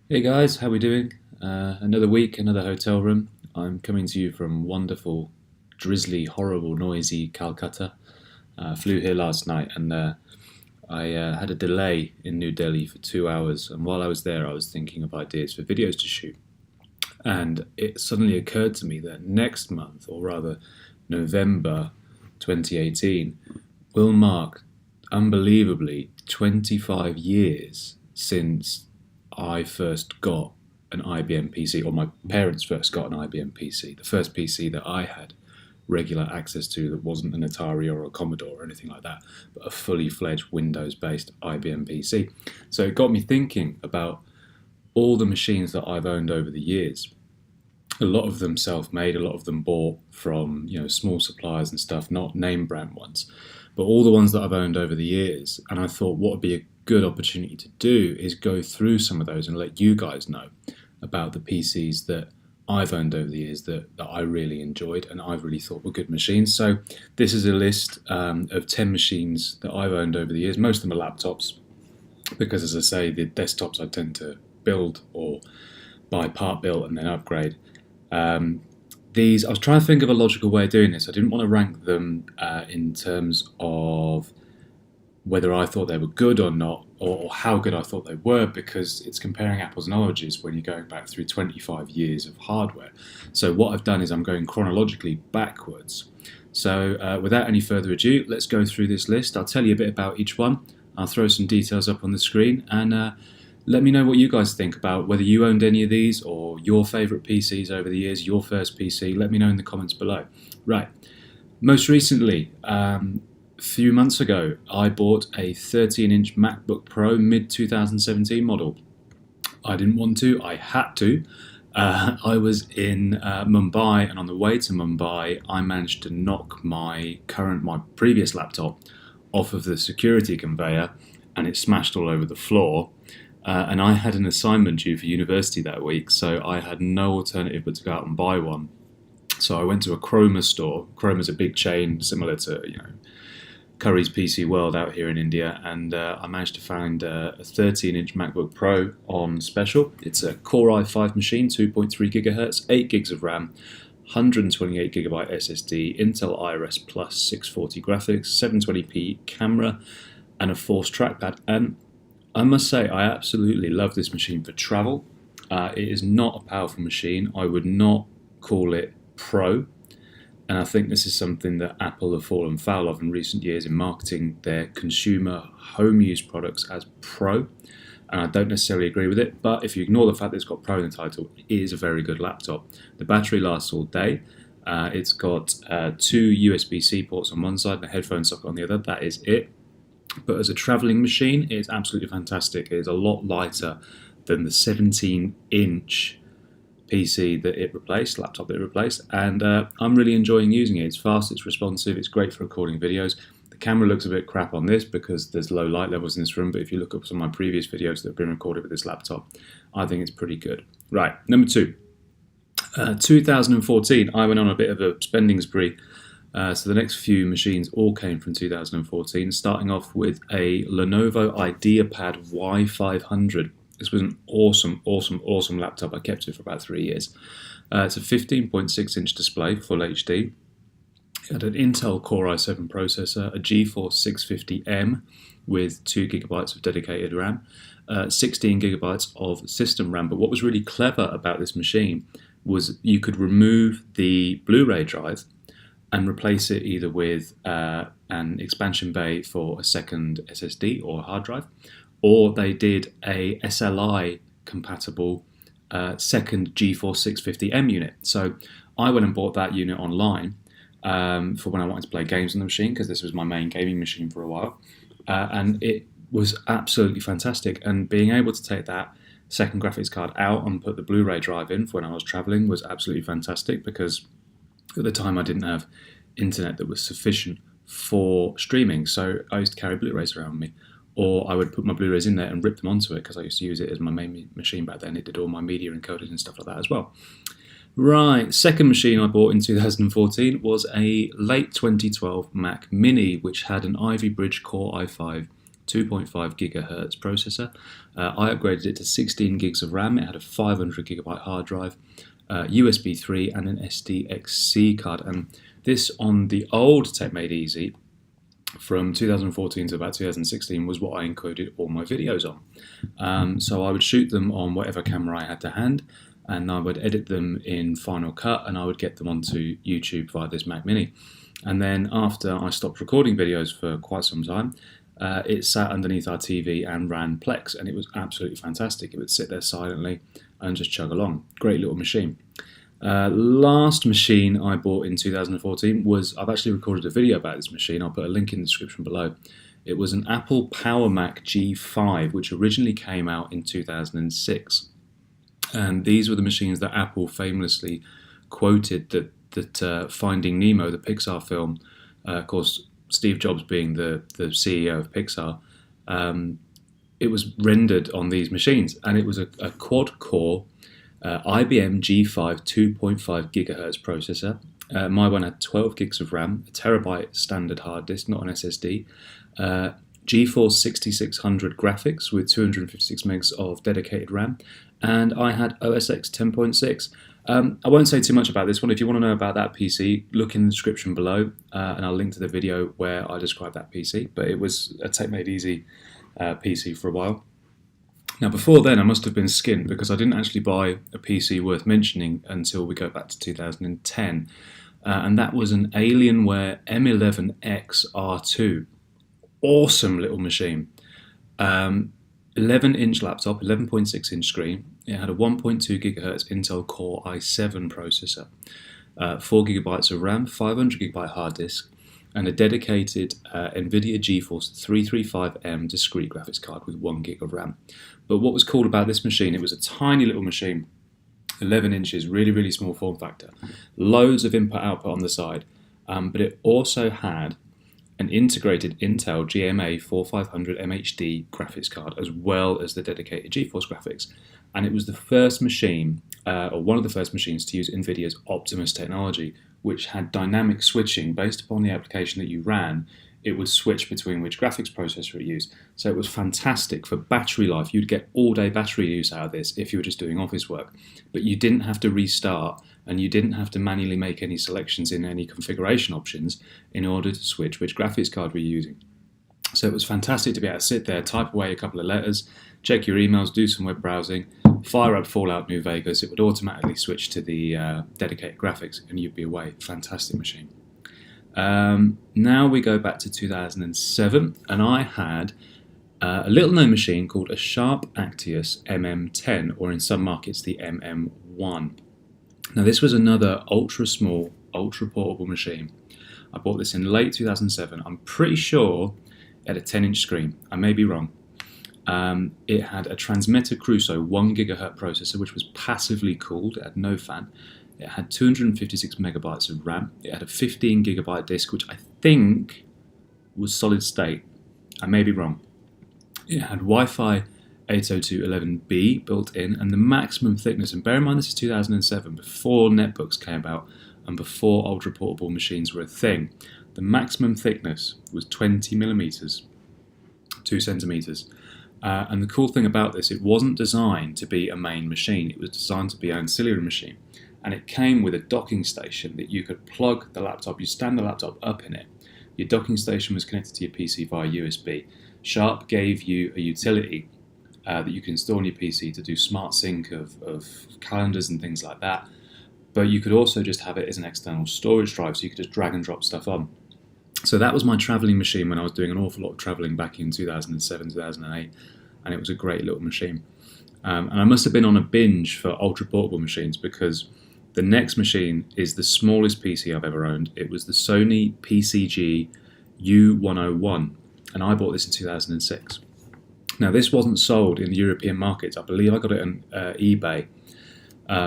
Hey guys, how we doing? Another week, another hotel room. I'm coming to you from wonderful, drizzly, horrible, noisy Calcutta. Flew here last night and I had a delay in New Delhi for 2 hours. And while I was there, I was thinking of ideas for videos to shoot. And it suddenly occurred to me that next month, or rather November 2018, will mark unbelievably 25 years since I first got an IBM PC, or my parents first got an IBM PC, the first PC that I had regular access to that wasn't an Atari or a Commodore or anything like that, but a fully fledged Windows based IBM PC. So it got me thinking about all the machines that I've owned over the years. A lot of them self-made, a lot of them bought from small suppliers and stuff, not name brand ones, but all the ones that I've owned over the years. And I thought what would be a good opportunity to do is go through some of those and let you guys know about the PCs that I've owned over the years that I really enjoyed and I've really thought were good machines. So this is a list of 10 machines that I've owned over the years. Most of them are laptops because, as I say, the desktops I tend to build or buy part built and then upgrade. These, I was trying to think of a logical way of doing this. I didn't want to rank them in terms of whether I thought they were good or not, or how good I thought they were, because it's comparing apples and oranges when you're going back through 25 years of hardware. So what I've done is I'm going chronologically backwards. So without any further ado, let's go through this list. I'll tell you a bit about each one. I'll throw some details up on the screen and let me know what you guys think about whether you owned any of these or your favourite PCs over the years, your first PC. Let me know in the comments below. Right, most recently, a few months ago, I bought a 13-inch MacBook Pro mid-2017 model. I didn't want to, I had to. I was in Mumbai, and on the way to Mumbai, I managed to knock my previous laptop off of the security conveyor, and it smashed all over the floor. And I had an assignment due for university that week, so I had no alternative but to go out and buy one. So I went to a Chroma store. Chroma's a big chain similar to Curry's PC World out here in India, and I managed to find a 13-inch MacBook Pro on special. It's a Core i5 machine, 2.3 gigahertz, 8 gigs of RAM, 128 gigabyte SSD, Intel Iris Plus 640 graphics, 720p camera, and a Force trackpad. And I must say, I absolutely love this machine for travel. It is not a powerful machine. I would not call it pro. And I think this is something that Apple have fallen foul of in recent years in marketing their consumer home use products as pro. And I don't necessarily agree with it, but if you ignore the fact that it's got pro in the title, it is a very good laptop. The battery lasts all day. It's got two USB-C ports on one side and a headphone socket on the other. That is it. But as a travelling machine, it's absolutely fantastic. It is a lot lighter than the 17-inch PC that it replaced, laptop that it replaced, and I'm really enjoying using it. It's fast, it's responsive, it's great for recording videos. The camera looks a bit crap on this because there's low light levels in this room, but if you look up some of my previous videos that have been recorded with this laptop, I think it's pretty good. Right, number two. 2014, I went on a bit of a spending spree. So the next few machines all came from 2014, starting off with a Lenovo IdeaPad Y500. This was an awesome laptop. I kept it for about 3 years. It's a 15.6-inch display, full HD. It had an Intel Core i7 processor, a GeForce 650M with 2 gigabytes of dedicated RAM, 16 gigabytes of system RAM. But what was really clever about this machine was you could remove the Blu-ray drive and replace it either with an expansion bay for a second SSD or a hard drive, or they did a SLI compatible second GeForce 650M unit. So I went and bought that unit online for when I wanted to play games on the machine, because this was my main gaming machine for a while, and it was absolutely fantastic. And being able to take that second graphics card out and put the Blu-ray drive in for when I was traveling was absolutely fantastic, because at the time I didn't have internet that was sufficient for streaming, so I used to carry Blu-rays around with me, or I would put my Blu-rays in there and rip them onto it, because I used to use it as my main machine back then. It did all my media encoding and stuff like that as well. Right, second machine I bought in 2014 was a late 2012 Mac Mini, which had an Ivy Bridge Core i5 2.5 gigahertz processor. I upgraded it to 16 gigs of RAM. It had a 500 gigabyte hard drive, USB 3 and an SDXC card. And this on the old Tech Made Easy from 2014 to about 2016 was what I included all my videos on. So I would shoot them on whatever camera I had to hand, and I would edit them in Final Cut, and I would get them onto YouTube via this Mac Mini. And then after I stopped recording videos for quite some time, it sat underneath our TV and ran Plex, and it was absolutely fantastic. It would sit there silently and just chug along. Great little machine. Last machine I bought in 2014 was, I've actually recorded a video about this machine, I'll put a link in the description below. It was an Apple Power Mac G5, which originally came out in 2006. And these were the machines that Apple famously quoted that Finding Nemo, the Pixar film, of course, Steve Jobs being the CEO of Pixar, it was rendered on these machines, and it was a quad-core IBM G5 2.5 gigahertz processor. My one had 12 gigs of RAM, a terabyte standard hard disk, not an SSD, GeForce 6600 graphics with 256 megs of dedicated RAM, and I had OS X 10.6. I won't say too much about this one. If you want to know about that PC, look in the description below, and I'll link to the video where I describe that PC. But it was a Tech Made Easy PC for a while. Now, before then, I must have been skinned because I didn't actually buy a PC worth mentioning until we go back to 2010, and that was an Alienware M11X R2. Awesome little machine. 11-inch laptop, 11.6-inch screen. It had a 1.2 gigahertz Intel Core i7 processor, 4 gigabytes of RAM, 500 gigabyte hard disk, and a dedicated NVIDIA GeForce 335M discrete graphics card with 1 gig of RAM. But what was cool about this machine, it was a tiny little machine, 11 inches, really, really small form factor, loads of input-output on the side, but it also had an integrated Intel GMA 4500 MHD graphics card, as well as the dedicated GeForce graphics. And it was the first machine, or one of the first machines, to use NVIDIA's Optimus technology, which had dynamic switching. Based upon the application that you ran, it would switch between which graphics processor it used. So it was fantastic for battery life. You'd get all-day battery use out of this if you were just doing office work. But you didn't have to restart, and you didn't have to manually make any selections in any configuration options in order to switch which graphics card we're using. So it was fantastic to be able to sit there, type away a couple of letters, check your emails, do some web browsing, fire up Fallout New Vegas. It would automatically switch to the dedicated graphics, and you'd be away. Fantastic machine. Now we go back to 2007, and I had a little known machine called a Sharp Actius MM10, or in some markets the MM1. Now this was another ultra small, ultra portable machine. I bought this in late 2007. I'm pretty sure it had a 10-inch screen. I may be wrong. It had a Transmeta Crusoe 1 gigahertz processor, which was passively cooled. It had no fan. It had 256 megabytes of RAM. It had a 15 gigabyte disk, which I think was solid state. I may be wrong. It had Wi-Fi 802.11b built in, and the maximum thickness, and bear in mind this is 2007, before netbooks came out and before ultra portable machines were a thing, the maximum thickness was 20 millimeters, 2 centimeters. And the cool thing about this, it wasn't designed to be a main machine. It was designed to be an ancillary machine. And it came with a docking station that you could plug the laptop, you stand the laptop up in it. Your docking station was connected to your PC via USB. Sharp gave you a utility that you can install on your PC to do smart sync of calendars and things like that. But you could also just have it as an external storage drive, so you could just drag and drop stuff on. So that was my traveling machine when I was doing an awful lot of traveling back in 2007, 2008, and it was a great little machine. And I must have been on a binge for ultra portable machines, because the next machine is the smallest PC I've ever owned. It was the Sony PCG U101, and I bought this in 2006. Now this wasn't sold in the European markets. I believe I got it on eBay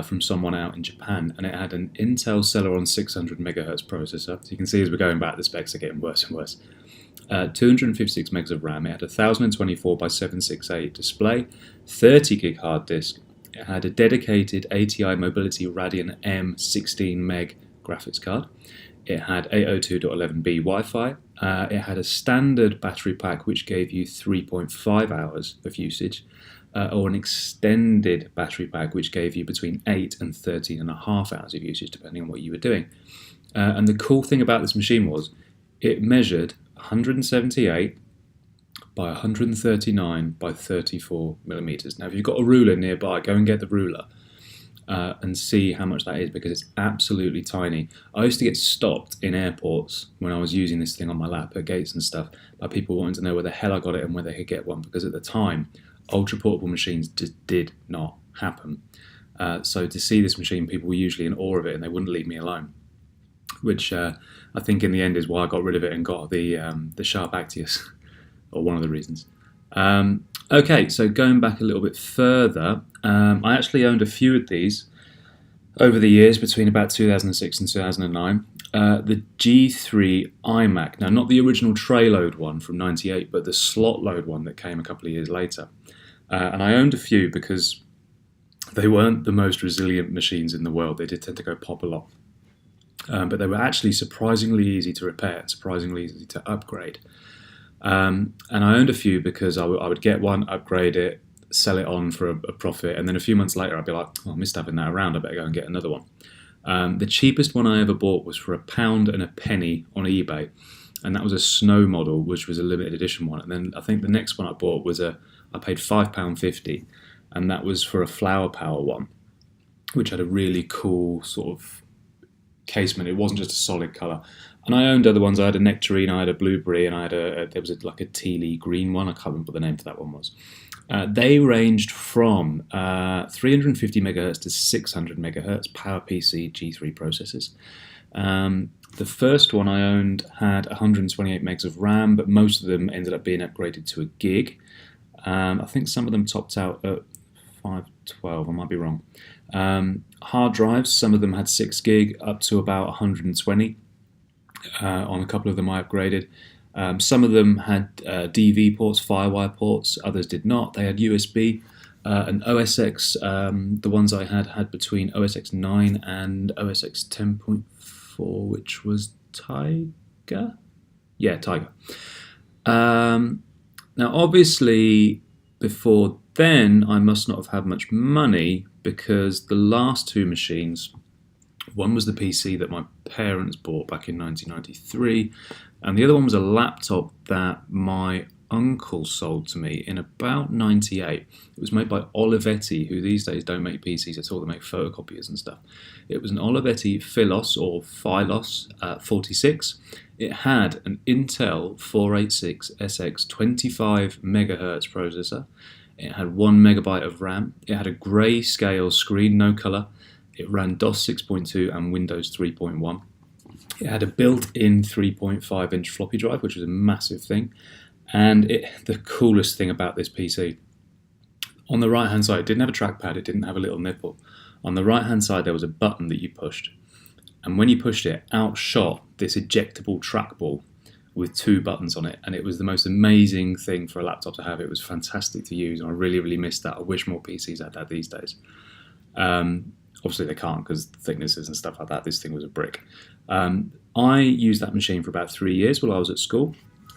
from someone out in Japan, and it had an Intel Celeron 600 megahertz processor. So you can see as we're going back, the specs are getting worse and worse. 256 megs of RAM. It had a 1024 by 768 display, 30 gig hard disk. It had a dedicated ATI Mobility Radeon M 16 meg graphics card. It had 802.11b Wi-Fi. It had a standard battery pack which gave you 3.5 hours of usage, or an extended battery pack which gave you between 8 and 13.5 hours of usage, depending on what you were doing. And the cool thing about this machine was it measured 178 by 139 by 34 millimeters. Now, if you've got a ruler nearby, go and get the ruler and see how much that is, because it's absolutely tiny. I used to get stopped in airports when I was using this thing on my lap at gates and stuff by people wanting to know where the hell I got it and where they could get one, because at the time, ultra portable machines just did not happen. So to see this machine, people were usually in awe of it and they wouldn't leave me alone, which I think in the end is why I got rid of it and got the Sharp Actius, or one of the reasons. Okay, so going back a little bit further, I actually owned a few of these over the years between about 2006 and 2009. The G3 iMac, now not the original tray load one from '98, but the slot load one that came a couple of years later. And I owned a few because they weren't the most resilient machines in the world. They did tend to go pop a lot. But they were actually surprisingly easy to repair and surprisingly easy to upgrade. And I owned a few because I would get one, upgrade it, sell it on for a profit, and then a few months later I'd be like, oh, I missed having that around, I better go and get another one. The cheapest one I ever bought was for £1.01 on eBay, and that was a Snow model, which was a limited edition one. And then I think the next one I bought was I paid £5.50, and that was for a Flower Power one, which had a really cool sort of casement. It wasn't just a solid colour. And I owned other ones. I had a Nectarine, I had a Blueberry, and I had there was like a tealy green one. I can't remember what the name for that one was. They ranged from 350 megahertz to 600 megahertz PowerPC G3 processors. The first one I owned had 128 megs of RAM, but most of them ended up being upgraded to a gig. I think some of them topped out at 512, I might be wrong. Hard drives, some of them had 6 gig up to about 120. On a couple of them I upgraded. Some of them had DV ports, Firewire ports, others did not. They had USB and OS X. The ones I had between OS X 9 and OS X 10.4, which was Tiger? Yeah, Tiger. Now, obviously, before then, I must not have had much money, because the last two machines, one was the PC that my parents bought back in 1993, and the other one was a laptop that my uncle sold to me in about '98. It was made by Olivetti, who these days don't make PCs at all, they make photocopiers and stuff. It was an Olivetti Philos, or Philos 46. It had an Intel 486SX 25 megahertz processor. It had 1 megabyte of RAM. It had a grayscale screen, no color. It ran DOS 6.2 and Windows 3.1. It had a built-in 3.5-inch floppy drive, which was a massive thing. And the coolest thing about this PC, on the right-hand side, it didn't have a trackpad, it didn't have a little nipple. On the right-hand side, there was a button that you pushed. And when you pushed it, out shot this ejectable trackball with 2 buttons on it. And it was the most amazing thing for a laptop to have. It was fantastic to use, and I really, really missed that. I wish more PCs had that these days. Obviously they can't, because thicknesses and stuff like that. This thing was a brick. I used that machine for about 3 years while I was at school.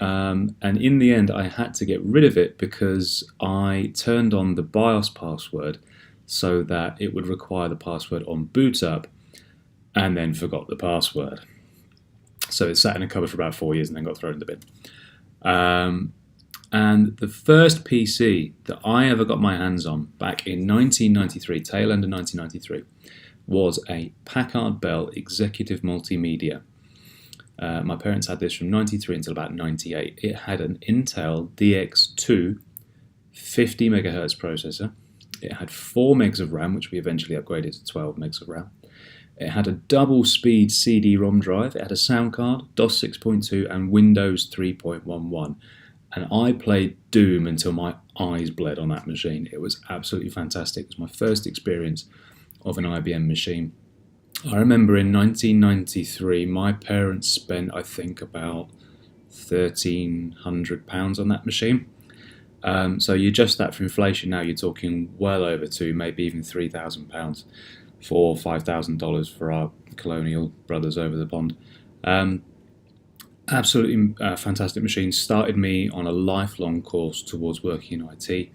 And in the end, I had to get rid of it because I turned on the BIOS password so that it would require the password on boot up, and then forgot the password. So it sat in a cupboard for about 4 years and then got thrown in the bin. And the first PC that I ever got my hands on back in 1993, tail end of 1993, was a Packard Bell Executive Multimedia. My parents had this from 93 until about 98. It had an Intel DX2 50 megahertz processor. It had 4 megs of RAM, which we eventually upgraded to 12 megs of RAM. It had a double-speed CD-ROM drive. It had a sound card, DOS 6.2, and Windows 3.11. And I played Doom until my eyes bled on that machine. It was absolutely fantastic. It was my first experience of an IBM machine. I remember in 1993, my parents spent, I think, about £1,300 on that machine. So you adjust that for inflation now, you're talking well over maybe even £3,000 for $5,000 for our colonial brothers over the pond. Um, Absolutely fantastic machine. Started me on a lifelong course towards working in IT.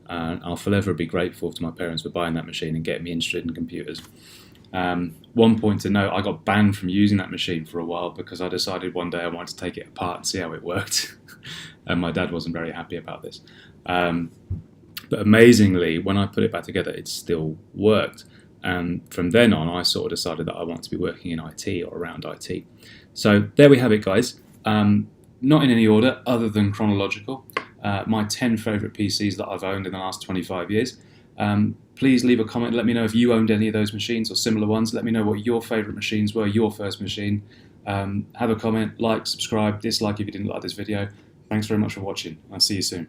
And I'll forever be grateful to my parents for buying that machine and getting me interested in computers. One point to note, I got banned from using that machine for a while because I decided one day I wanted to take it apart and see how it worked. And my dad wasn't very happy about this. But amazingly, when I put it back together, it still worked. And from then on, I sort of decided that I want to be working in IT or around IT. So there we have it, guys. Not in any order other than chronological. My 10 favourite PCs that I've owned in the last 25 years. Please leave a comment. Let me know if you owned any of those machines or similar ones. Let me know what your favourite machines were, your first machine. Have a comment, like, subscribe, dislike if you didn't like this video. Thanks very much for watching. I'll see you soon.